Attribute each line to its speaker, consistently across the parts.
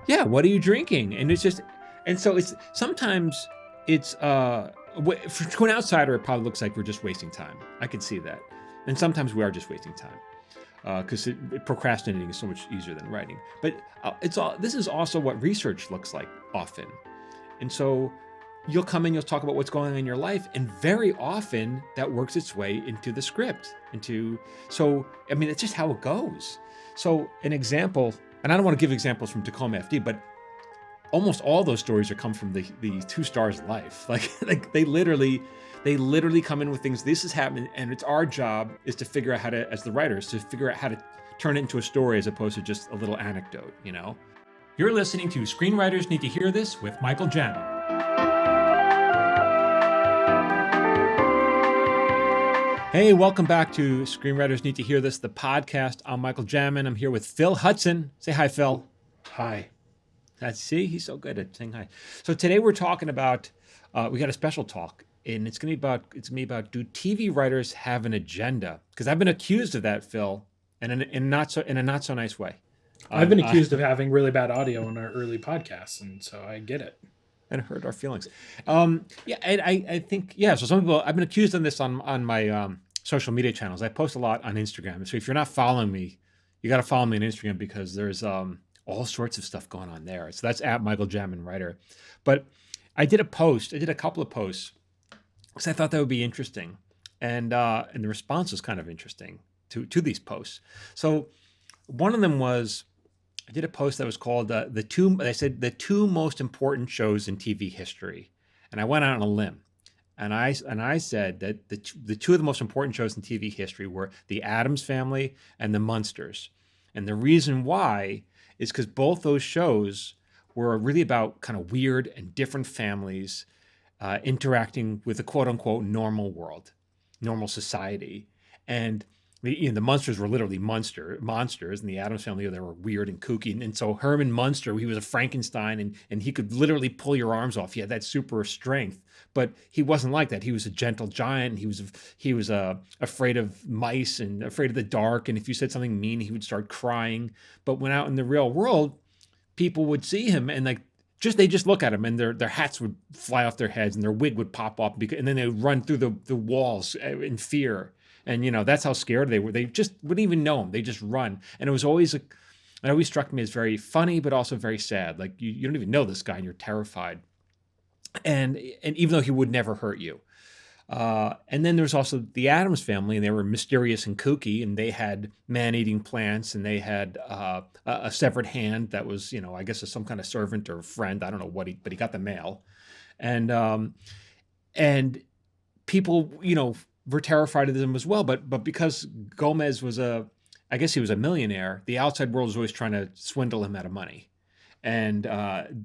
Speaker 1: Yeah, what are you drinking? And it's just, and so it's sometimes it's to an outsider it probably looks like we're just wasting time. I can see that, and sometimes we are just wasting time because procrastinating is so much easier than writing. But it's all. This is also what research looks like often, and so you'll come in, you'll talk about what's going on in your life, and very often that works its way into the script. So I mean, it's just how it goes. So an example, and I don't want to give examples from Tacoma FD, but almost all those stories are come from the two stars' life. Like they literally come in with things. This is happening, and it's our job is to figure out how to, as the writers, to figure out how to turn it into a story as opposed to just a little anecdote. You know. You're listening to Screenwriters Need to Hear This with Michael Jamin. Hey, welcome back to Screenwriters Need to Hear This, the podcast. I'm Michael Jamin. I'm here with Phil Hudson. Say hi, Phil.
Speaker 2: Hi.
Speaker 1: See, he's so good at saying hi. So today we're talking about, we got a special talk, and it's going to be about do TV writers have an agenda? Because I've been accused of that, Phil, and in a not so nice way.
Speaker 2: I've been accused of having really bad audio in our early podcasts, and so I get it.
Speaker 1: And hurt our feelings. Yeah, and I think, yeah, so some people, I've been accused of this on my social media channels. I post a lot on Instagram. So if you're not following me, you got to follow me on Instagram because there's all sorts of stuff going on there. So that's at Michael Jamin Writer. But I did a couple of posts because I thought that would be interesting. And the response was kind of interesting to these posts. So one of them was, I did a post that was called the two most important shows in TV history. And I went out on a limb. And I said that the two of the most important shows in TV history were The Addams Family and The Munsters. And the reason why is because both those shows were really about kind of weird and different families interacting with the quote-unquote normal world, normal society. And the Munsters were literally monsters, and the Addams Family, they were weird and kooky. And so Herman Munster, he was a Frankenstein, and he could literally pull your arms off. He had that super strength, but he wasn't like that. He was a gentle giant. And he was afraid of mice and afraid of the dark. And if you said something mean, he would start crying. But when out in the real world, people would see him and they just look at him, and their hats would fly off their heads, and their wig would pop off, and then they would run through the walls in fear. And, that's how scared they were. They just wouldn't even know him. They just run. And it always struck me as very funny, but also very sad. Like you don't even know this guy and you're terrified. And even though he would never hurt you. And then there's also the Addams Family, and they were mysterious and kooky, and they had man-eating plants, and they had a severed hand that was, I guess some kind of servant or friend. I don't know but he got the mail. And people, were terrified of them as well, but because Gomez was I guess he was a millionaire, the outside world was always trying to swindle him out of money. And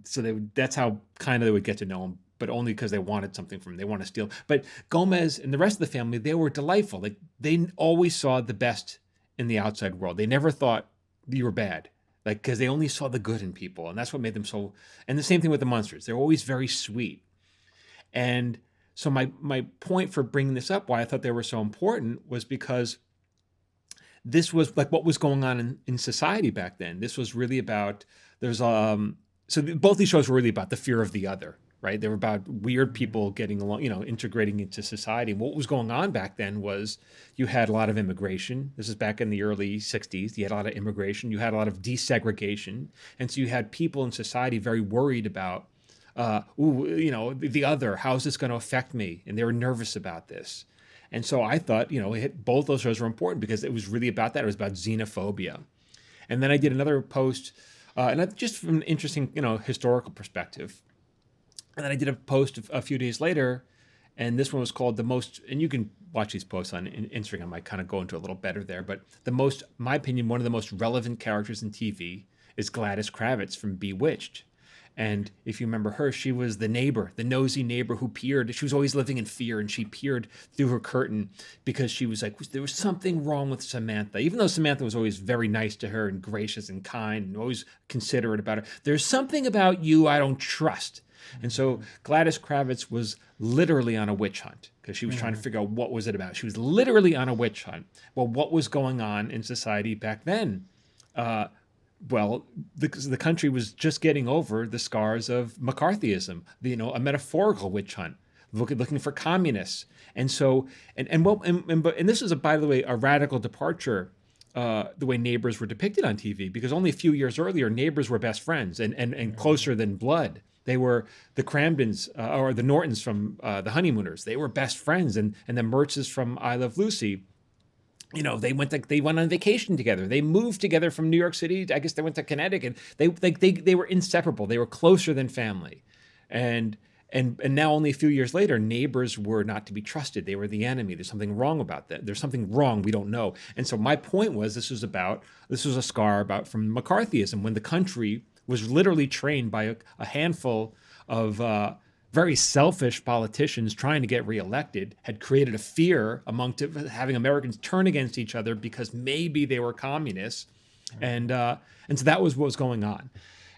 Speaker 1: so that's how kind of they would get to know him, but only because they wanted something from him. They want to steal. But Gomez and the rest of the family, they were delightful. Like they always saw the best in the outside world. They never thought you were bad, because they only saw the good in people. And that's what made them so, and the same thing with the Munsters. They're always very sweet. And so my point for bringing this up, why I thought they were so important, was because this was like what was going on in society back then. This was really about, both these shows were really about the fear of the other, right? They were about weird people getting along, integrating into society. And what was going on back then was you had a lot of immigration. This is back in the early 60s. You had a lot of immigration. You had a lot of desegregation. And so you had people in society very worried about the other, how's this going to affect me? And they were nervous about this. And so I thought, both those shows were important because it was really about that. It was about xenophobia. And then I did another post, and just from an interesting, historical perspective. And then I did a post a few days later, and this one was called The Most, and you can watch these posts on Instagram. I kind of go into a little better there, but my opinion, one of the most relevant characters in TV is Gladys Kravitz from Bewitched. And if you remember her, she was the neighbor, the nosy neighbor who peered. She was always living in fear, and she peered through her curtain because she was like, there was something wrong with Samantha. Even though Samantha was always very nice to her and gracious and kind and always considerate about her, there's something about you I don't trust. And so Gladys Kravitz was literally on a witch hunt because she was trying to figure out what was it about. She was literally on a witch hunt. Well, what was going on in society back then? Well, the country was just getting over the scars of McCarthyism, a metaphorical witch hunt, looking for communists. And so, and this is, by the way, a radical departure, the way Neighbors were depicted on TV, because only a few years earlier, Neighbors were best friends and closer than blood. They were the Cramdens, or the Nortons from The Honeymooners. They were best friends, and the Mertzes from I Love Lucy. They went on vacation together. They moved together from New York City. I guess they went to Connecticut. They were inseparable. They were closer than family, and now only a few years later, Neighbors were not to be trusted. They were the enemy. There's something wrong about that. There's something wrong we don't know. And so my point was, this was a scar from McCarthyism, when the country was literally trained by a handful of very selfish politicians trying to get reelected, had created a fear having Americans turn against each other because maybe they were communists. And so that was what was going on.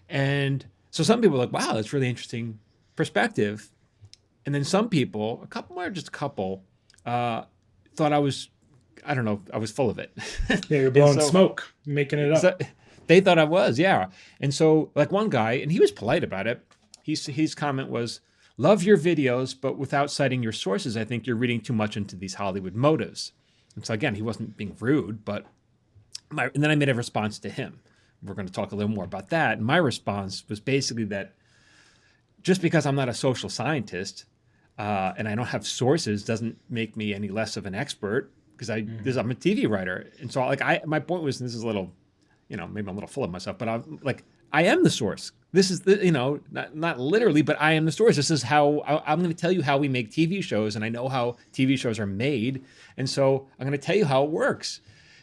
Speaker 1: And so some people were like, wow, that's really interesting perspective. And then some people, just a couple, thought I was full of it.
Speaker 2: Yeah, you're blowing smoke, making it up.
Speaker 1: So they thought I was, yeah. And so, like, one guy, and he was polite about it, his comment was, love your videos, but without citing your sources, I think you're reading too much into these Hollywood motives. And so again, he wasn't being rude, and then I made a response to him. We're going to talk a little more about that. And my response was basically that just because I'm not a social scientist and I don't have sources doesn't make me any less of an expert, because I'm a TV writer. And so my point was, and this is a little, maybe I'm a little full of myself, but I am the source. This is not literally, but I am the source. This is how I'm going to tell you how we make TV shows, and I know how TV shows are made, and so I'm going to tell you how it works.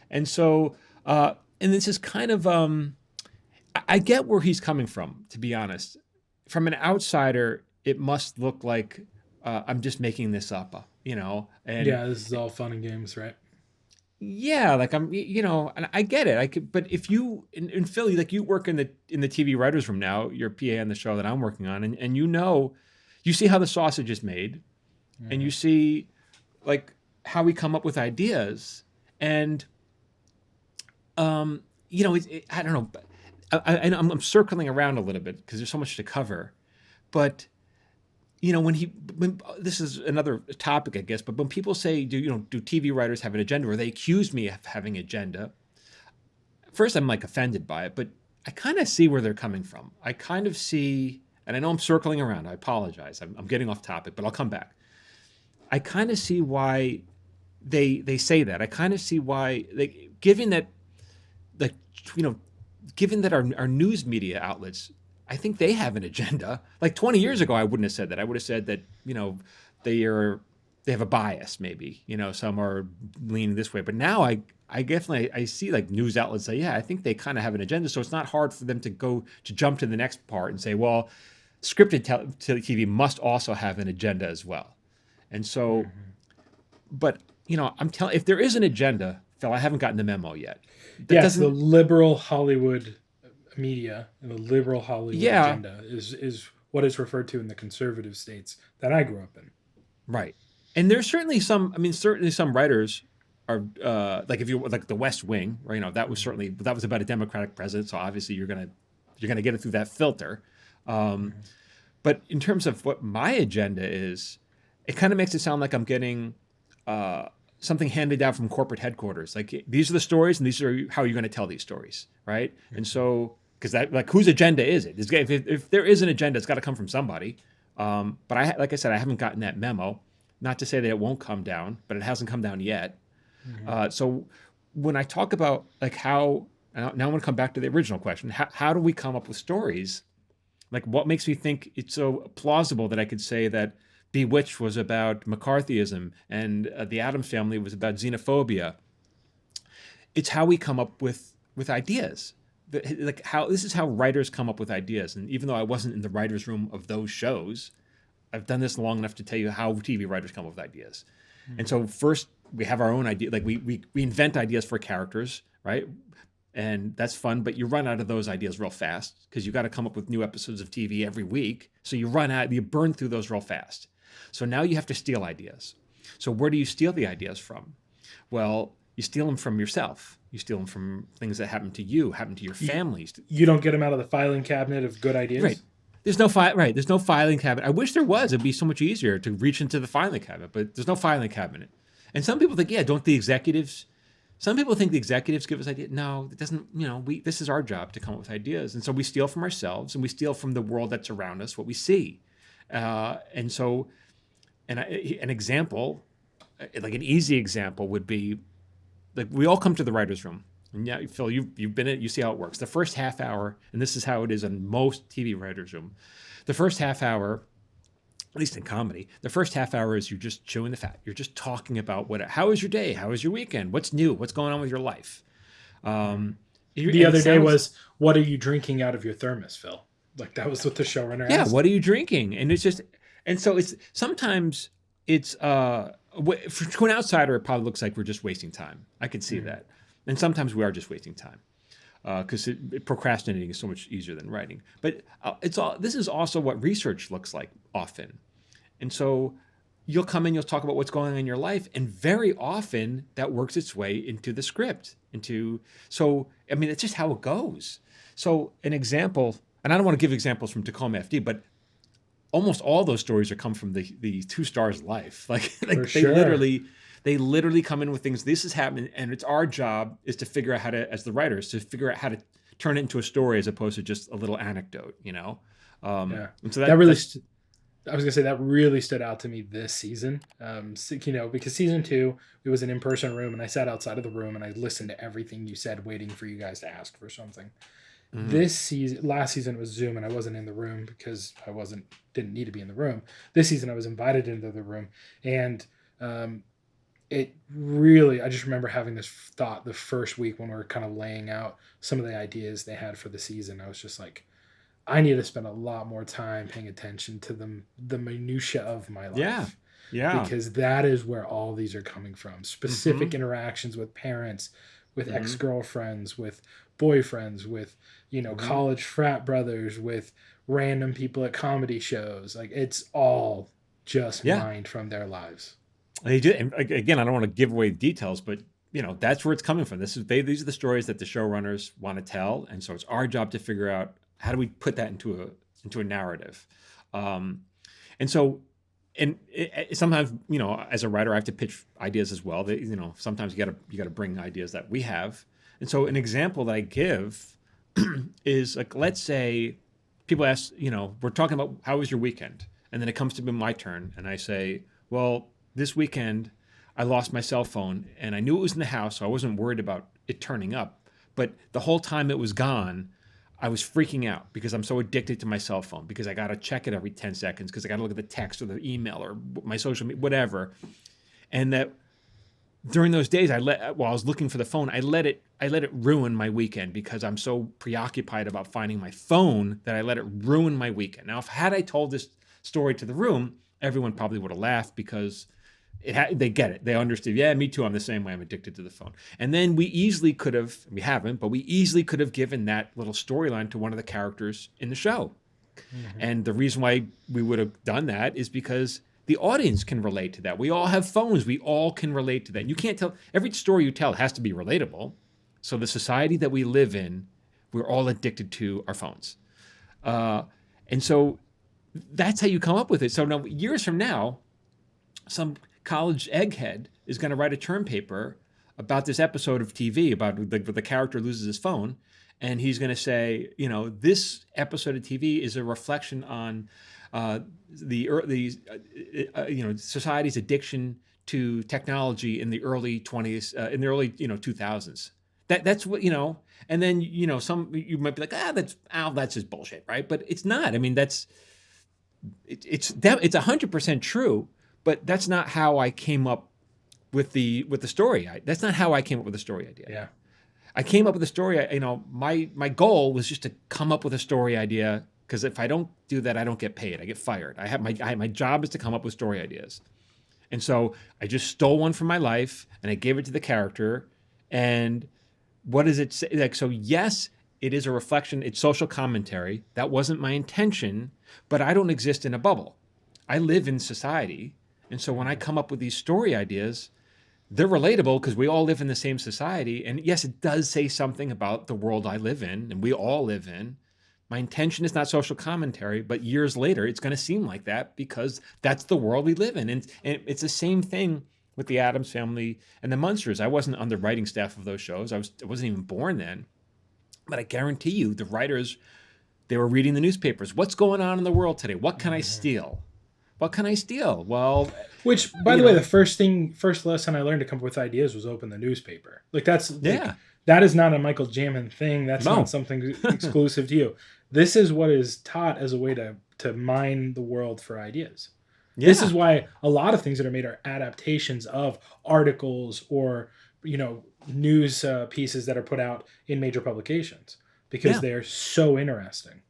Speaker 1: And so, and this is kind of, I get where he's coming from, to be honest. From an outsider, it must look like I'm just making this up, And
Speaker 2: yeah, this is all fun and games, right?
Speaker 1: Yeah, like I'm, and I get it. But if you in Philly, like, you work in the TV writers' room now, you're PA on the show that I'm working on, and you see how the sausage is made, and you see like how we come up with ideas, and I don't know, I'm circling around a little bit because there's so much to cover, but. This is another topic, I guess, but when people say, do TV writers have an agenda, or they accuse me of having an agenda, first I'm like offended by it, but I kind of see where they're coming from. I kind of see, and I know I'm circling around, I apologize. I'm getting off topic, but I'll come back. I kind of see why they say that. I kind of see why, given that our news media outlets, I think they have an agenda. Like 20 years ago, I wouldn't have said that. I would have said that, they have a bias, maybe, some are leaning this way. But now I definitely see like news outlets say, yeah, I think they kind of have an agenda. So it's not hard for them to jump to the next part and say, well, scripted TV must also have an agenda as well. And so, but, I'm telling, if there is an agenda, Phil, I haven't gotten the memo yet.
Speaker 2: Yes, the liberal Hollywood media and the liberal Hollywood agenda is what is referred to in the conservative states that I grew up in.
Speaker 1: Right. And there's certainly some writers are like, if you like The West Wing, right, that was about a Democratic president, so obviously you're gonna get it through that filter. But in terms of what my agenda is, it kind of makes it sound like I'm getting something handed down from corporate headquarters. Like, these are the stories, and these are how you're going to tell these stories, right? And so, because that, like, whose agenda is it? If there is an agenda, it's got to come from somebody. But like I said, I haven't gotten that memo. Not to say that it won't come down, but it hasn't come down yet. So when I talk about like how, now I want to come back to the original question. How do we come up with stories? Like, what makes me think it's so plausible that I could say that Bewitched was about McCarthyism and The Addams Family was about xenophobia? It's how we come up with ideas. This is how writers come up with ideas. And even though I wasn't in the writer's room of those shows, I've done this long enough to tell you how TV writers come up with ideas. And so first we have our own idea. Like, we invent ideas for characters, right? And that's fun, but you run out of those ideas real fast because you got to come up with new episodes of TV every week. So you burn through those real fast. So now you have to steal ideas. So where do you steal the ideas from? Well, You steal them from yourself. You steal them from things that happen to you, happen to your families.
Speaker 2: You don't get them out of the filing cabinet of good ideas?
Speaker 1: Right. There's no There's no filing cabinet. I wish there was. It'd be so much easier to reach into the filing cabinet, but there's no filing cabinet. And some people think, yeah, don't the executives? Some people think the executives give us ideas. No, it doesn't. This is our job to come up with ideas, and so we steal from ourselves, and we steal from the world that's around us, what we see. An example, like an easy example, would be like we all come to the writer's room. And yeah, Phil, you've been in it, you see how it works. The first half hour, and this is how it is in most TV writers' room, the first half hour, at least in comedy, the first half hour is you're just chewing the fat. You're just talking about how was your day? How was your weekend? What's new? What's going on with your life?
Speaker 2: The other day was, what are you drinking out of your thermos, Phil? Like that was what the showrunner asked.
Speaker 1: Yeah, what are you drinking? And it's just, and so sometimes it's, to an outsider, it probably looks like we're just wasting time. I could see that. And sometimes we are just wasting time because procrastinating is so much easier than writing. But this is also what research looks like often. And so you'll come in, you'll talk about what's going on in your life, and very often that works its way into the script. It's just how it goes. So an example, and I don't want to give examples from Tacoma FD, but almost all those stories come from the Two Stars life. Like they literally come in with things. This is happening, and it's our job is to figure out how to, as the writers, to figure out how to turn it into a story as opposed to just a little anecdote. And so I was gonna say that really stood out to me this season. Because season 2, it was an in-person room, and I sat outside of the room and I listened to everything you said, waiting for you guys to ask for something. Mm-hmm. Last season it was Zoom, and I wasn't in the room because didn't need to be in the room. This season I was invited into the room, and it really, I just remember having this thought the first week when we were kind of laying out some of the ideas they had for the season. I was just like, I need to spend a lot more time paying attention to the minutia of my life. Yeah. Because that is where all these are coming from. Specific interactions with parents, with ex-girlfriends, with boyfriends, with, college frat brothers, with random people at comedy shows. Like it's all just mined from their lives. They do. And again, I don't want to give away details, but that's where it's coming from. These are the stories that the showrunners want to tell, and so it's our job to figure out how do we put that into a narrative. Sometimes as a writer, I have to pitch ideas as well. Sometimes you got to bring ideas that we have. And so an example that I give is like, let's say people ask, we're talking about how was your weekend, and then it comes to be my turn, and I say, well, this weekend, I lost my cell phone, and I knew it was in the house, so I wasn't worried about it turning up. But the whole time it was gone, I was freaking out because I'm so addicted to my cell phone, because I got to check it every 10 seconds, because I got to look at the text or the email or my social media, whatever. And that during those days, while I was looking for the phone, I let it ruin my weekend, because I'm so preoccupied about finding my phone that I let it ruin my weekend. Now, had I told this story to the room, everyone probably would have laughed, because they get it. They understood. Yeah, me too. I'm the same way. I'm addicted to the phone. And then we easily could have given that little storyline to one of the characters in the show. Mm-hmm. And the reason why we would have done that is because the audience can relate to that. We all have phones. We all can relate to that. You can't tell, every story you tell has to be relatable. So the society that we live in, we're all addicted to our phones. And so that's how you come up with it. So now, years from now, some college egghead is going to write a term paper about this episode of TV about the character loses his phone, and he's going to say, this episode of TV is a reflection on society's addiction to technology in the early 20s, in the early 2000s. That's what and then you might be like, that's just bullshit, right? But it's not. I mean, it's 100% true. But that's not how I came up with the story. That's not how I came up with the story idea.
Speaker 2: Yeah,
Speaker 1: I came up with a story. My goal was just to come up with a story idea, because if I don't do that, I don't get paid. I get fired. My job is to come up with story ideas, and so I just stole one from my life and I gave it to the character. And what does it say? Like, so yes, it is a reflection. It's social commentary. That wasn't my intention, but I don't exist in a bubble. I live in society. And so when I come up with these story ideas, they're relatable because we all live in the same society. And yes, it does say something about the world I live in and we all live in. My intention is not social commentary, but years later, it's going to seem like that because that's the world we live in. And it's the same thing with the Addams Family and the Munsters. I wasn't on the writing staff of those shows. I wasn't even born then. But I guarantee you, the writers, they were reading the newspapers. What's going on in the world today? What can I steal? What can I steal? Well,
Speaker 2: which, by the way, the first lesson I learned to come up with ideas was open the newspaper. Like that is not a Michael Jamin thing. That's not something exclusive to you. This is what is taught as a way to mine the world for ideas. Yeah. This is why a lot of things that are made are adaptations of articles or, news pieces that are put out in major publications because they're so interesting.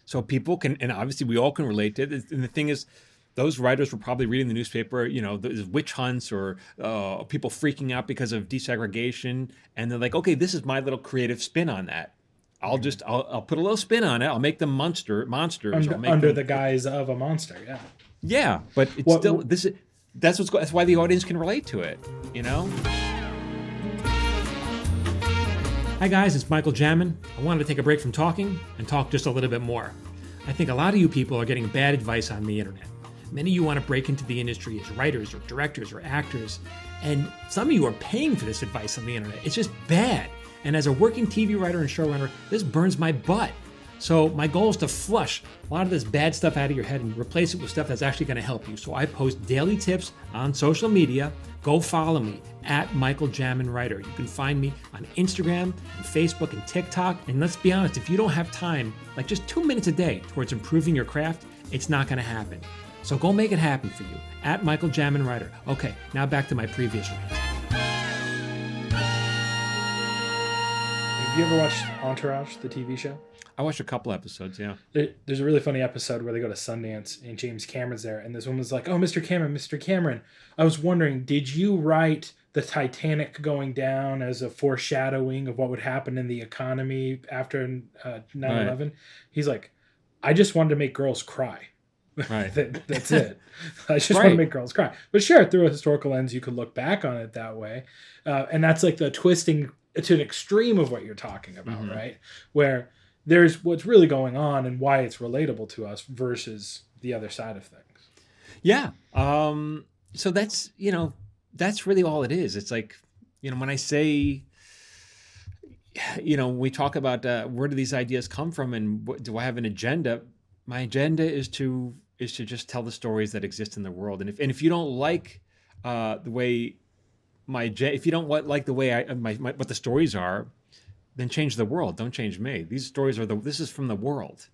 Speaker 1: So people can, and obviously we all can relate to it. And the thing is, those writers were probably reading the newspaper, there's witch hunts or people freaking out because of desegregation. And they're like, okay, this is my little creative spin on that. I'll put a little spin on it. I'll make them monsters.
Speaker 2: Under the guise of a monster, yeah.
Speaker 1: Yeah, but it's that's why the audience can relate to it, Hi guys, it's Michael Jamin. I wanted to take a break from talking and talk just a little bit more. I think a lot of you people are getting bad advice on the internet. Many of you want to break into the industry as writers or directors or actors, and some of you are paying for this advice on the internet. It's just bad. And as a working TV writer and showrunner, this burns my butt. So my goal is to flush a lot of this bad stuff out of your head and replace it with stuff that's actually going to help you. So I post daily tips on social media. Go follow me at Michael Jamin Writer. You can find me on Instagram and Facebook and TikTok. And let's be honest, if you don't have time, like just 2 minutes a day towards improving your craft, it's not going to happen. So go make it happen for you at Michael Jamin Writer. Okay, now back to my previous rant.
Speaker 2: Have you ever watched Entourage, the TV show?
Speaker 1: I watched a couple episodes, yeah.
Speaker 2: There's a really funny episode where they go to Sundance and James Cameron's there, and this woman's like, "Oh, Mr. Cameron, I was wondering, did you write the Titanic going down as a foreshadowing of what would happen in the economy after 9/11?" Right. He's like, "I just wanted to make girls cry."
Speaker 1: Right.
Speaker 2: That's it. I just want to make girls cry. But sure, through a historical lens, you could look back on it that way. And that's like the twisting to an extreme of what you're talking about, right? Where there's what's really going on and why it's relatable to us versus the other side of things.
Speaker 1: Yeah. So that's really all it is. It's like, when I say, we talk about where do these ideas come from and do I have an agenda? My agenda is to just tell the stories that exist in the world. And if you don't like the way if you don't like the way what the stories are, then change the world. Don't change me. These stories this is from the world.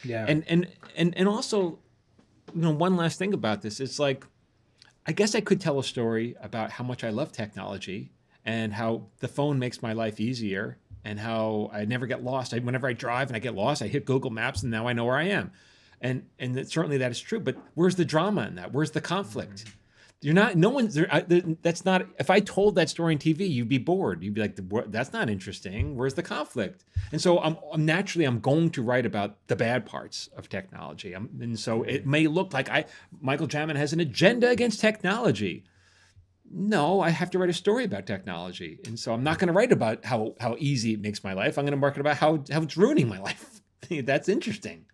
Speaker 2: Yeah.
Speaker 1: And also, one last thing about this, it's like, I guess I could tell a story about how much I love technology and how the phone makes my life easier and how I never get lost. Whenever I drive and I get lost, I hit Google Maps and now I know where I am. And certainly that is true, but where's the drama in that? Where's the conflict? That's not, if I told that story on TV, you'd be bored. You'd be like, that's not interesting. Where's the conflict? And so I'm naturally going to write about the bad parts of technology. And so it may look like Michael Jamin has an agenda against technology. No, I have to write a story about technology. And so I'm not going to write about how easy it makes my life. I'm going to market about how it's ruining my life. That's interesting,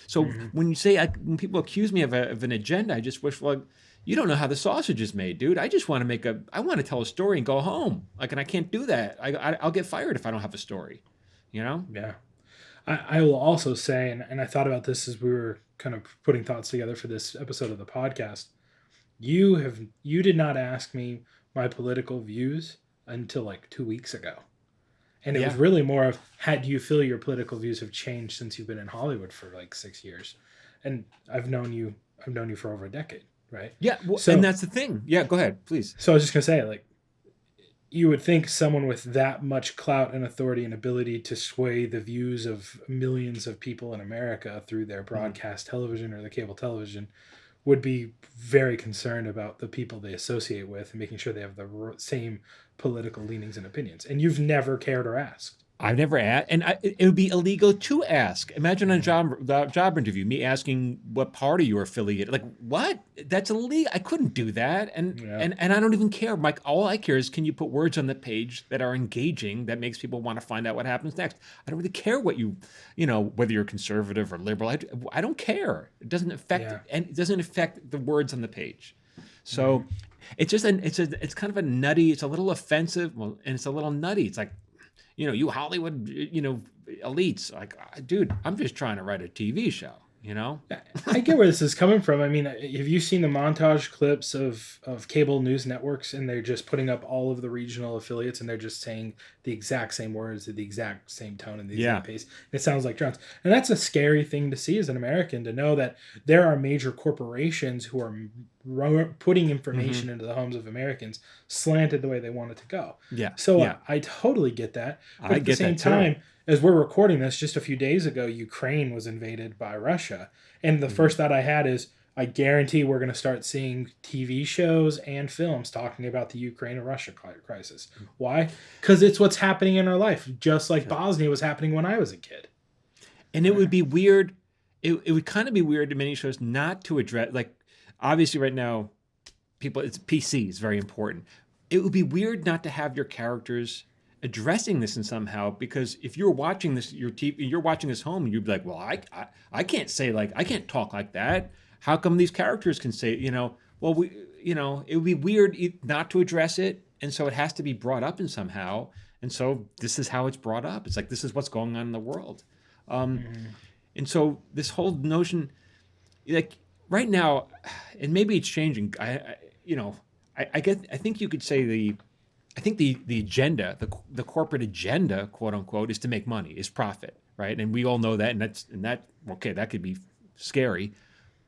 Speaker 1: So when when people accuse me of an agenda, I just wish, you don't know how the sausage is made, dude. I just want to I want to tell a story and go home. And I can't do that. I'll get fired if I don't have a story,
Speaker 2: Yeah. I will also say, and I thought about this as we were kind of putting thoughts together for this episode of the podcast. You did not ask me my political views until like 2 weeks ago. And it was really more of, do you feel your political views have changed since you've been in Hollywood for like 6 years? And I've known you for over a decade, right?
Speaker 1: Yeah, and that's the thing. Yeah, go ahead, please.
Speaker 2: So I was just going to say, like, you would think someone with that much clout and authority and ability to sway the views of millions of people in America through their broadcast television or the cable television would be very concerned about the people they associate with and making sure they have the same political leanings and opinions. And you've never cared or asked.
Speaker 1: I've never asked, and it would be illegal to ask. Imagine a job interview, me asking what party you're affiliated. Like, what? That's illegal. I couldn't do that, and
Speaker 2: Yeah.
Speaker 1: and I don't even care. Mike, all I care is, can you put words on the page that are engaging, that makes people want to find out what happens next. I don't really care what whether you're conservative or liberal. I don't care. It doesn't affect, and it doesn't affect the words on the page. So it's just it's kind of a nutty. It's a little offensive, and it's a little nutty. It's like, you Hollywood, elites, like, dude, I'm just trying to write a TV show,
Speaker 2: I get where this is coming from. I mean, have you seen the montage clips of cable news networks, and they're just putting up all of the regional affiliates, and they're just saying the exact same words at the exact same tone and the exact pace. It sounds like drones. And that's a scary thing to see as an American, to know that there are major corporations who are putting information into the homes of Americans slanted the way they want it to go. So I totally get that. But at the same time, as we're recording this, just a few days ago, Ukraine was invaded by Russia. And the first thought I had is, I guarantee we're going to start seeing TV shows and films talking about the Ukraine and Russia crisis. Why? Because it's what's happening in our life, just like Bosnia was happening when I was a kid.
Speaker 1: And it would be weird. It would kind of be weird to many shows not to address, like, obviously right now, it's PC is very important. It would be weird not to have your characters addressing this in somehow, because if you're watching this, you're watching this home, and you'd be like, well, I can't say, like, I can't talk like that. How come these characters can say, well, it would be weird not to address it. And so it has to be brought up in somehow. And so this is how it's brought up. It's like, this is what's going on in the world. And so this whole notion, like right now, and maybe it's changing. I think you could say I think the agenda, the corporate agenda, quote unquote, is to make money, is profit, right? And we all know that, and that could be scary,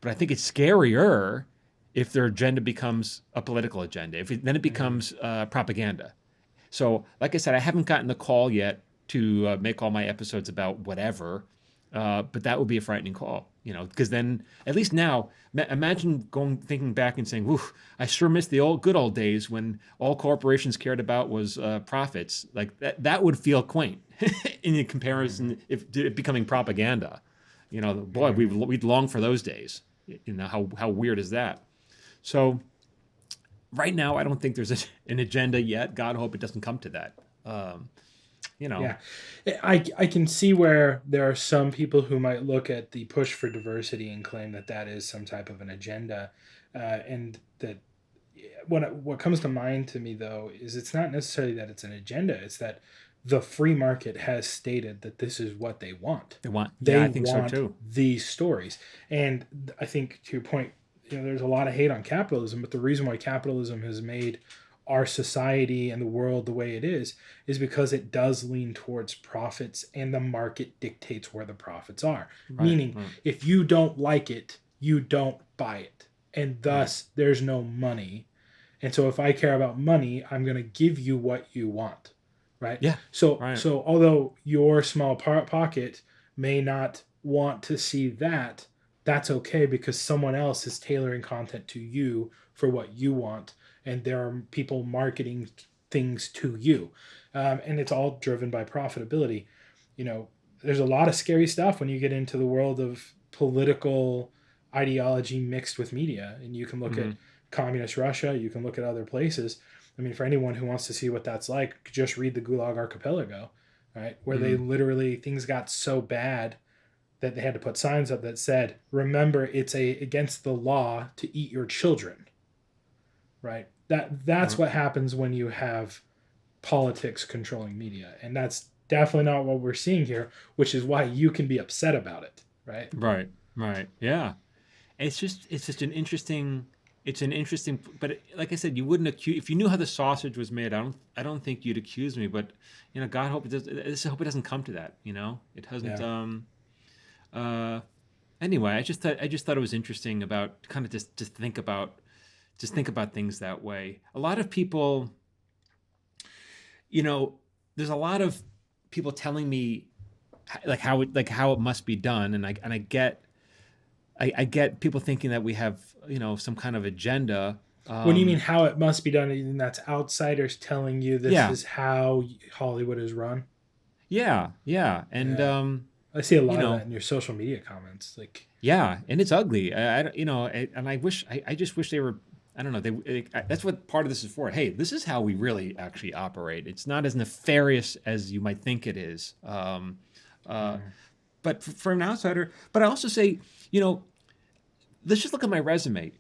Speaker 1: but I think it's scarier if their agenda becomes a political agenda. Then it becomes propaganda. So, like I said, I haven't gotten the call yet to make all my episodes about whatever, but that would be a frightening call, because then, at least now, imagine thinking back and saying, "Woof, I sure miss the good old days when all corporations cared about was profits." Like that would feel quaint in comparison if it becoming propaganda. Boy, we'd long for those days. How weird is that? So right now, I don't think there's an agenda yet. God hope it doesn't come to that.
Speaker 2: Yeah, I can see where there are some people who might look at the push for diversity and claim that is some type of an agenda, and that what comes to mind to me, though, is it's not necessarily that it's an agenda. It's that the free market has stated that this is what they want.
Speaker 1: I think so too.
Speaker 2: These stories, and I think, to your point, there's a lot of hate on capitalism, but the reason why capitalism has made our society and the world the way it is because it does lean towards profits, and the market dictates where the profits are. Meaning, if you don't like it, you don't buy it, and thus there's no money. And so if I care about money, I'm going to give you what you want, right?
Speaker 1: Yeah.
Speaker 2: So although your small pocket may not want to see that, that's okay, because someone else is tailoring content to you for what you want, and there are people marketing things to you, and it's all driven by profitability. There's a lot of scary stuff when you get into the world of political ideology mixed with media, and you can look at communist Russia, you can look at other places. I mean, for anyone who wants to see what that's like, just read the Gulag Archipelago, right? Where they literally, things got so bad that they had to put signs up that said, remember, it's against the law to eat your children, right? That's what happens when you have politics controlling media. And that's definitely not what we're seeing here, which is why you can be upset about it, right?
Speaker 1: Right. Yeah. It's just an interesting, but like I said, you wouldn't accuse, if you knew how the sausage was made, I don't think you'd accuse me, but God hope I hope it doesn't come to that, it hasn't. Yeah. Anyway, I just thought it was interesting about kind of just think about things that way. A lot of people, there's a lot of people telling me how it must be done, and I get people thinking that we have some kind of agenda.
Speaker 2: What do you mean how it must be done? And that's outsiders telling you this is how Hollywood is run?
Speaker 1: Yeah, and
Speaker 2: Yeah. I see a
Speaker 1: you
Speaker 2: lot of that
Speaker 1: know,
Speaker 2: in your social media comments. Like,
Speaker 1: yeah, and it's ugly. And I wish, I just wish they were. I don't know. That's what part of this is for. Hey, this is how we really actually operate. It's not as nefarious as you might think it is. Uh,
Speaker 2: mhm.
Speaker 1: but for an outsider, but I also say, you know, let's just look at my resume.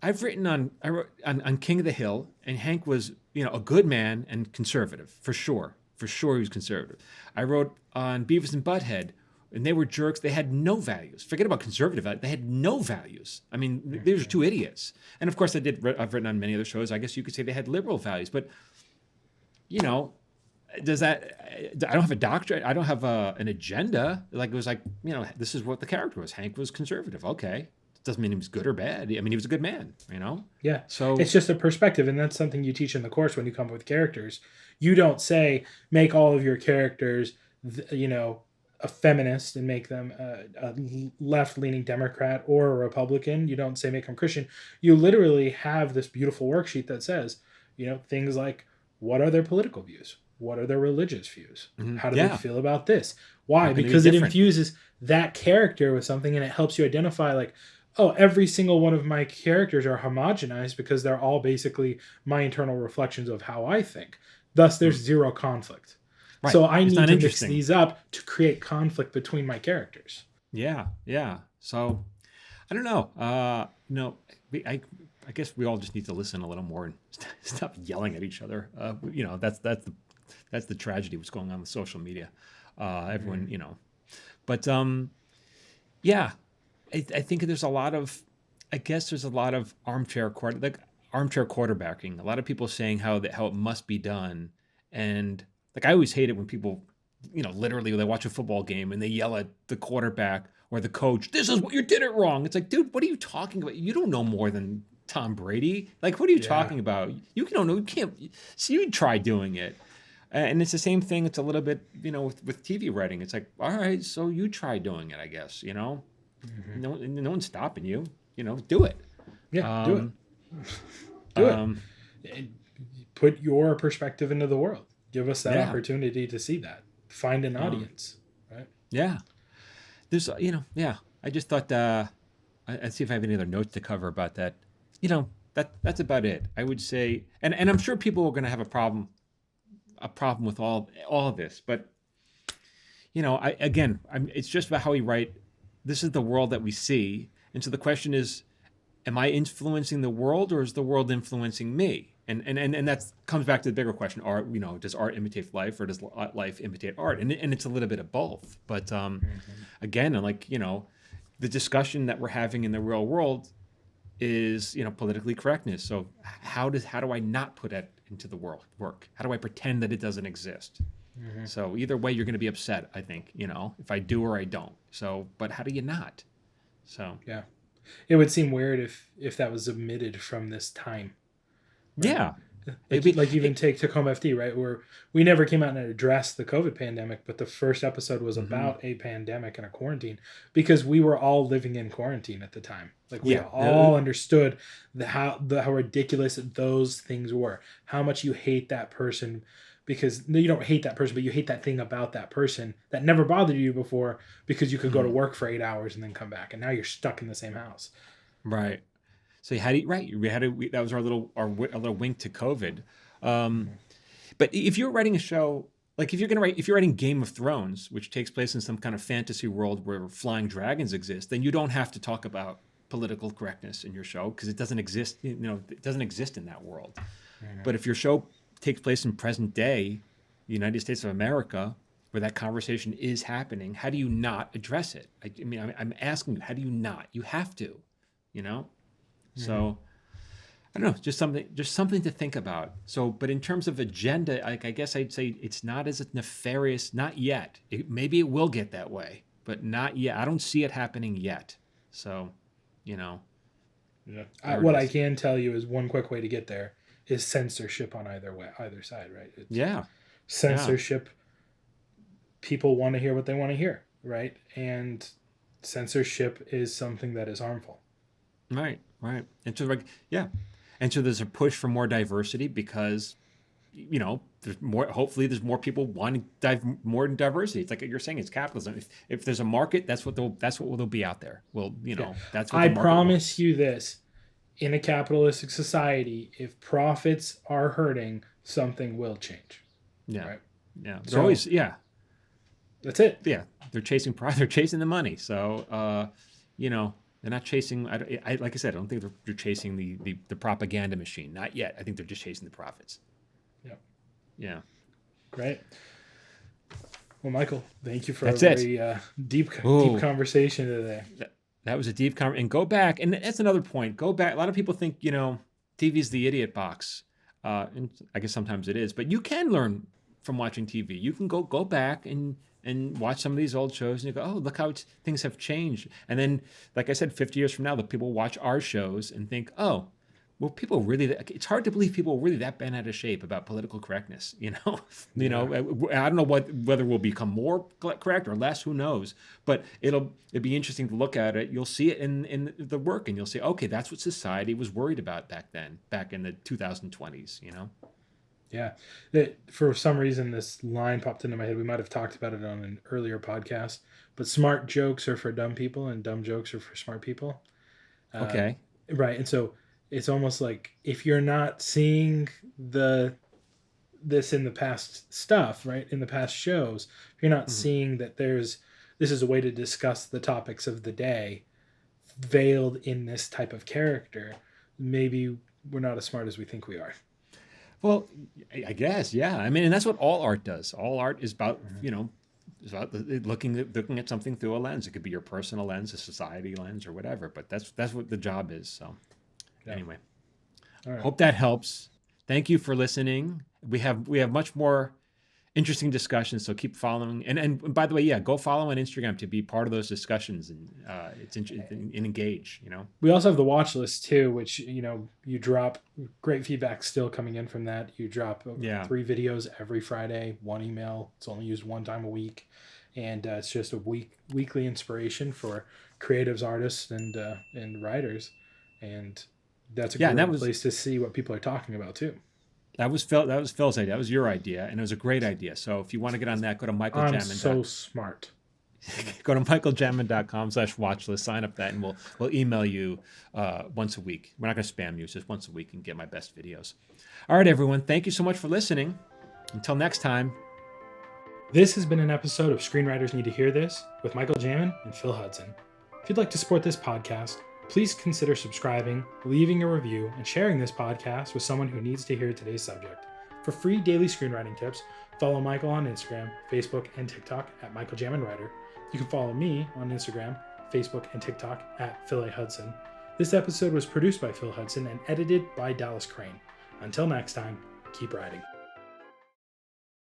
Speaker 1: I wrote on King of the Hill, and Hank was, a good man and conservative for sure. For sure, he was conservative. I wrote on Beavis and Butthead, and they were jerks. They had no values. Forget about conservative. They had no values. I mean, these are two idiots. And of course, I've written on many other shows. I guess you could say they had liberal values, but you know, does that? I don't have a doctorate. I don't have an agenda. Like it was like, this is what the character was. Hank was conservative. Okay, doesn't mean he was good or bad. I mean, he was a good man.
Speaker 2: Yeah.
Speaker 1: So
Speaker 2: It's just a perspective, and that's something you teach in the course when you come up with characters. You don't say make all of your characters, a feminist and make them a left-leaning Democrat or a Republican. You don't say make them Christian. You literally have this beautiful worksheet that says, things like what are their political views? What are their religious views? How do they
Speaker 1: yeah,
Speaker 2: feel about this?
Speaker 1: how
Speaker 2: Why?
Speaker 1: can they be
Speaker 2: Because it
Speaker 1: different?
Speaker 2: infuses that character with something, and it helps you identify like, oh, every single one of my characters are homogenized because they're all basically my internal reflections of how I think. Thus, there's
Speaker 1: Mm.
Speaker 2: zero conflict.
Speaker 1: Right.
Speaker 2: So I
Speaker 1: It's
Speaker 2: need
Speaker 1: not
Speaker 2: to mix
Speaker 1: interesting.
Speaker 2: these up to create conflict between my characters.
Speaker 1: Yeah, yeah. So I don't know. I guess we all just need to listen a little more and stop yelling at each other. That's the tragedy of what's going on with social media. Everyone,
Speaker 2: Mm-hmm.
Speaker 1: but yeah, I think there's a lot of, I guess there's a lot of armchair quarterbacking. A lot of people saying how it must be done, and like I always hate it when people, literally when they watch a football game and they yell at the quarterback or the coach, "This is what you did it wrong." It's like, dude, what are you talking about? You don't know more than Tom Brady. Like, what are you
Speaker 2: Yeah.
Speaker 1: talking about? You don't know. You can't. See, you try doing it. And it's the same thing. It's a little bit, with TV writing. It's like, all right, so you try doing it, I guess.
Speaker 2: Mm-hmm.
Speaker 1: No one's stopping you. Do it.
Speaker 2: Yeah, do it.
Speaker 1: Um,
Speaker 2: Do it.
Speaker 1: um,
Speaker 2: And put your perspective into the world. Give us that
Speaker 1: yeah,
Speaker 2: opportunity to see that. Find an
Speaker 1: um,
Speaker 2: audience, right?
Speaker 1: yeah. There's, yeah. I just thought I'd see if I have any other notes to cover about that. That's about it. I would say, and I'm sure people are going to have a problem with all of this, but it's just about how we write. This is the world that we see, and so the question is, am I influencing the world, or is the world influencing me? And that comes back to the bigger question: Art, does art imitate life, or does life imitate art? And it's a little bit of both. But
Speaker 2: Mm-hmm.
Speaker 1: again, like the discussion that we're having in the real world is politically correctness. So how do I not put it into the work? How do I pretend that it doesn't exist?
Speaker 2: Mm-hmm.
Speaker 1: So either way, you're going to be upset. I think if I do or I don't. So, but how do you not? So
Speaker 2: Yeah. It would seem weird if that was omitted from this time, right?
Speaker 1: yeah, it'd
Speaker 2: Like
Speaker 1: be
Speaker 2: even take Tacoma FD, right? Where we never came out and addressed the COVID pandemic, but the first episode was
Speaker 1: mhm.
Speaker 2: about a pandemic and a quarantine because we were all living in quarantine at the time. Like we
Speaker 1: Yeah.
Speaker 2: all understood how ridiculous those things were. How much you hate that person because no, you don't hate that person, but you hate that thing about that person that never bothered you before because you could go to
Speaker 1: Mhm.
Speaker 2: work for 8 hours and then come back, and now you're stuck in the same house.
Speaker 1: Right. So how do you, right? That was our little wink to COVID. Um,
Speaker 2: Mhm.
Speaker 1: but if you're writing a show, like if you're writing Game of Thrones, which takes place in some kind of fantasy world where flying dragons exist, then you don't have to talk about political correctness in your show because it doesn't exist. It doesn't exist in that world.
Speaker 2: Mhm.
Speaker 1: But if your show takes place in present day, the United States of America, where that conversation is happening, how do you not address it? I mean, I'm asking you, how do you not? You have to, you know.
Speaker 2: Mhm.
Speaker 1: So I don't know, just something to think about. So, but in terms of agenda, like I guess I'd say it's not as nefarious, not yet. Maybe it will get that way, but not yet. I don't see it happening yet. So, you know,
Speaker 2: Yeah.
Speaker 1: there it
Speaker 2: What I
Speaker 1: is.
Speaker 2: can tell you is one quick way to get there is censorship on either side, right? It's
Speaker 1: Yeah, yeah,
Speaker 2: censorship. People want to hear what they want to hear, right? And censorship is something that is harmful.
Speaker 1: right, right. And so, like, yeah, and so there's a push for more diversity because, there's more. Hopefully, there's more people wanting more diversity. It's like you're saying, it's capitalism. If there's a market, that's what they'll be out there. Well, that's what
Speaker 2: I
Speaker 1: the market
Speaker 2: promise
Speaker 1: wants.
Speaker 2: you this: in a capitalistic society, if profits are hurting, something will change.
Speaker 1: Yeah,
Speaker 2: right?
Speaker 1: yeah. They're always
Speaker 2: That's it.
Speaker 1: Yeah, they're chasing they're chasing the money. So they're not chasing. Like I said, I don't think they're chasing the propaganda machine. Not yet. I think they're just chasing the profits.
Speaker 2: Yeah.
Speaker 1: Yeah.
Speaker 2: Great. Well, Michael, thank you for
Speaker 1: That's
Speaker 2: a very deep conversation today.
Speaker 1: That was a deep conversation. And go back, and that's another point. Go back. A lot of people think TV's the idiot box, and I guess sometimes it is. But you can learn from watching TV. You can go back and watch some of these old shows, and you go, oh, look how things have changed. And then, like I said, 50 years from now, the people watch our shows and think, oh, well, people really, it's hard to believe people are really that bent out of shape about political correctness. I don't know whether we'll become more correct or less, who knows, but it'd be interesting to look at it. You'll see it in the work, and you'll say, okay, that's what society was worried about back then, back in the 2020s,
Speaker 2: Yeah. For some reason, this line popped into my head. We might have talked about it on an earlier podcast, but smart jokes are for dumb people and dumb jokes are for smart people.
Speaker 1: Okay.
Speaker 2: Right. And so it's almost like if you're not seeing this in the past stuff, right, in the past shows, if you're not seeing that this is a way to discuss the topics of the day veiled in this type of character, maybe we're not as smart as we think we are.
Speaker 1: Well, I guess, yeah. I mean, and that's what all art does. All art is about, is about looking at something through a lens. It could be your personal lens, a society lens, or whatever. But that's what the job is. So, anyway,
Speaker 2: all right.
Speaker 1: Hope that helps. Thank you for listening. We have much more interesting discussions. So keep following. And by the way, go follow on Instagram to be part of those discussions and it's interesting and engage.
Speaker 2: We also have the watch list too, which you drop great feedback still coming in from that. You drop 3 videos every Friday, 1 email. It's only used 1 time a week, and it's just a weekly inspiration for creatives, artists, and writers. And that's a great place to see what people are talking about too.
Speaker 1: That was Phil's idea. That was your idea, and it was a great idea. So if you want to get on that, go to Michael Jamin.
Speaker 2: I'm so smart.
Speaker 1: Go to michaeljamin.com/watchlist. Sign up that, and we'll email you once a week. We're not going to spam you. It's just once a week and get my best videos. All right, everyone. Thank you so much for listening. Until next time.
Speaker 2: This has been an episode of Screenwriters Need to Hear This with Michael Jamin and Phil Hudson. If you'd like to support this podcast, please consider subscribing, leaving a review, and sharing this podcast with someone who needs to hear today's subject. For free daily screenwriting tips, follow Michael on Instagram, Facebook, and TikTok at Michael Jamin Writer. You can follow me on Instagram, Facebook, and TikTok at Phil A. Hudson. This episode was produced by Phil Hudson and edited by Dallas Crane. Until next time, keep writing.